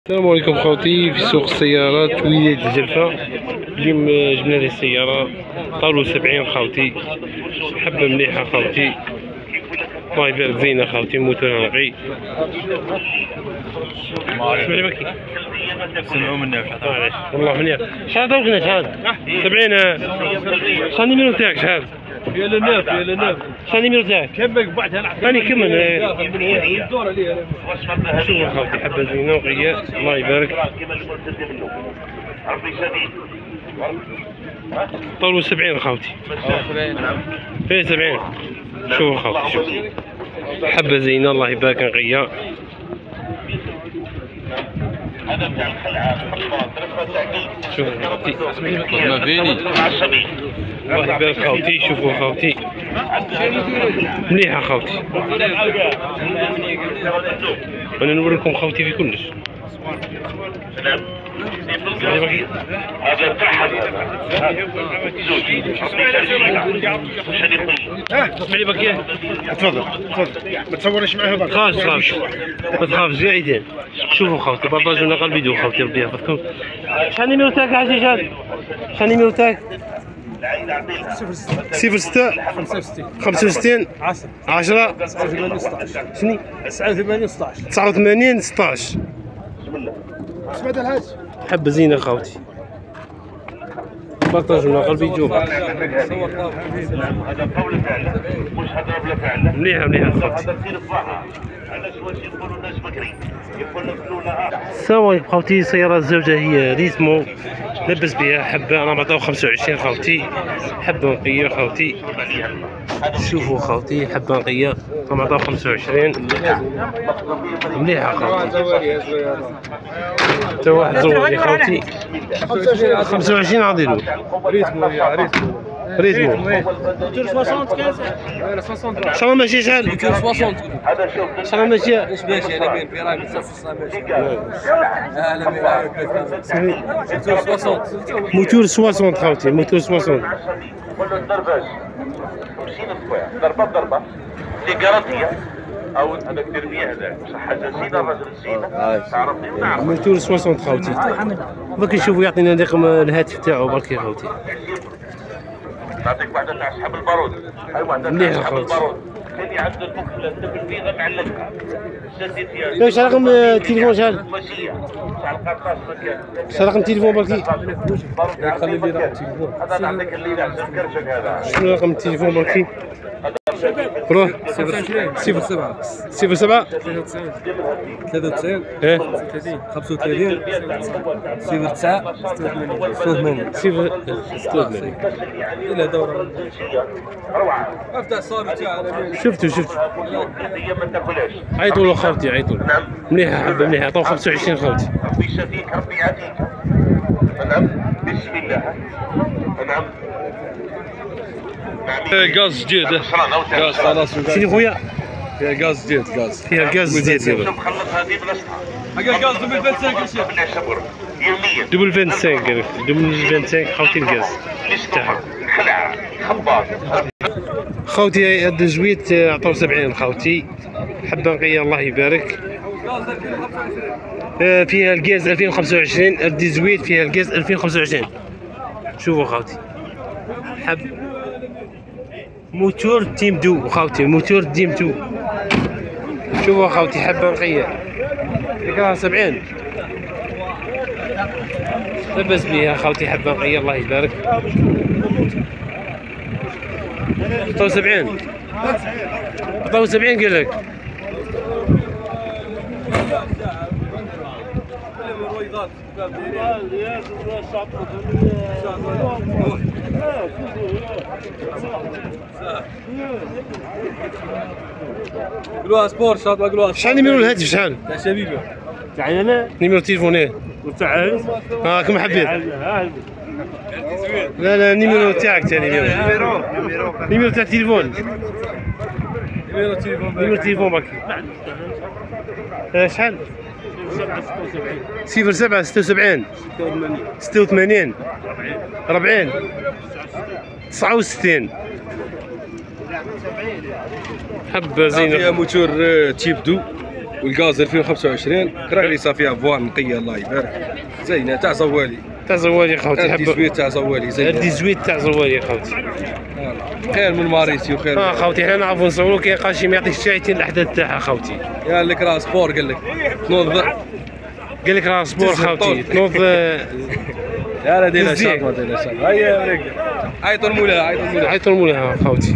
السلام عليكم خوتي. في سوق السيارات ولاية الجلفة. اليوم جبنا لي السيارة طاولو 70 خوتي، حبة مليحة خوتي، الله يبارك زينة خوتي، موتور نقي. اسمعي بكي سمعوا منا والله مليح. شحال دوقنا شحال؟ 70. شحال النيميرو تاعك شحال؟ يا للناف يا للناف شحال النيميرو تاعك؟ كمك بعدها راني كمل. الدور عليها. شوفوا خوتي حبة زينة نقية، الله يبارك. طولوا 70 خوتي. 70. شوفوا خوتي شوفوا حبة زينة الله يبارك نقية. شوفوا خوتي ما فيني الله يبارك خوتي. شوفوا خوتي مليحة خوتي. انا نوريكم خوتي في كلش. اسمعني بك. تفضل ما تصوريش معاه برك. خاف ما تخافش زايدين. شوفوا خوتي بارطاجوا لنا الفيديو خوتي ربي يحفظكم. شحال النيميرو تاعك عزيز؟ شحال النيميرو تاعك؟ 06 65 10 شنو 89 16. سمعت الحاج حبة زينة خوتي، بارطاجوا لنا الفيديو. مليحة خوتي. السلام عليكم خوتي. سيارة الزوجة هي ريزمو، لبس بها حبة، انا معطيو 25 خوتي، حبة نقية خوتي. شوفوا خوتي حبة نقية، انا معطيو 25. مليحة خوتي. تا واحد زوالي خوتي 25 عاطيلو. ريتمو موتور 60 شحال ماشي شحال؟ موتور 60 شحال ماشي؟ واش ماشي انا بين في راي بزاف ماشي انا موتور 60 موتور 60 خوتي، موتور 60. ضربه اللي جارانتيه او هذاك دير بيه هذاك بصح حاجه زينه الراجل الزينه تعرفني. نعم موتور 60 خوتي. باقي نشوفوا يعطينا رقم الهاتف تاعو بركي خوتي. نعطيك واحده تاع سحب البارود. هاي واحده تاع سحب البارود. كاين عنده البيضه معلقها شديت فيها. شحال رقم التليفون؟ شحال تاع القرطاس مكان. شحال رقم التليفون بركي؟ خلي لي رقم التليفون هذا نعطيك الليله عشان الكرشك هذا. شنو رقم التليفون بركي؟ روح 07 07 93 ايه 35 09 86 86. الى دوره روعه. افتح صابي تاعنا. شفتوا هي ما تاكلهاش. عيطوا له خوتي عيطوا له. مليحه حبه مليحه. عطاو 25 خوتي. ربي يشفيك ربي يعافيك. نعم بسم الله. نعم غاز جديد غاز خلاص شنو خويا؟ فيها غاز جديد غاز فيها غاز جديد شوف خلص هذه بلاصتها. حق غاز 2025 كل شيء بالله شبر يوميا. 2025 قال لك 2025 خوتي الغاز تاعها. خلعه خباط. خوتي هاد الزويت عطاو 70 خوتي، حبه نقيه الله يبارك. فيها الغاز 2025. الديزويت فيها الغاز 2025. شوفوا خوتي حب موتور تيم 2 خوتي، موتور تيم 2. شوفوا خوتي حبه نقيه ذكرها 70. لبس بيها خوتي حبه نقيه الله يبارك. عطاو 70 عطاو 70 قال لك. قولوها سبور شاط قولوها. شحال نيميرو الهاتف؟ شحال تاع شبيبه تاعي انا؟ نيميرو التليفون ايه تاع كما حبيت. لا نيميرو تاعك تاع نيميرو تاع التليفون. نيميرو التليفون برك. شحال؟ 07 76 86 40 69. حبة زينة. فيها موتور تيب 2 والغاز 2025 كراكليسا فيها فوان نقيه الله يبارك زينه تاع زوالي. تاع زوالي خوتي. 18 تاع زوالي زينه. 18 تاع زوالي خوتي. خير من ماريسي وخير. خوتي حنا نعرفوا نصوروا كاين قاشي ما يعطيش شايتين الاحداث تاعها خوتي. قال لك راه سبور قال لك تنوض. قال لك راه سبور خوتي تنوض. يا دينا شاطره دينا شاطره. هيا عيطوا المولى عيطوا المولى عيطوا المولى خوتي.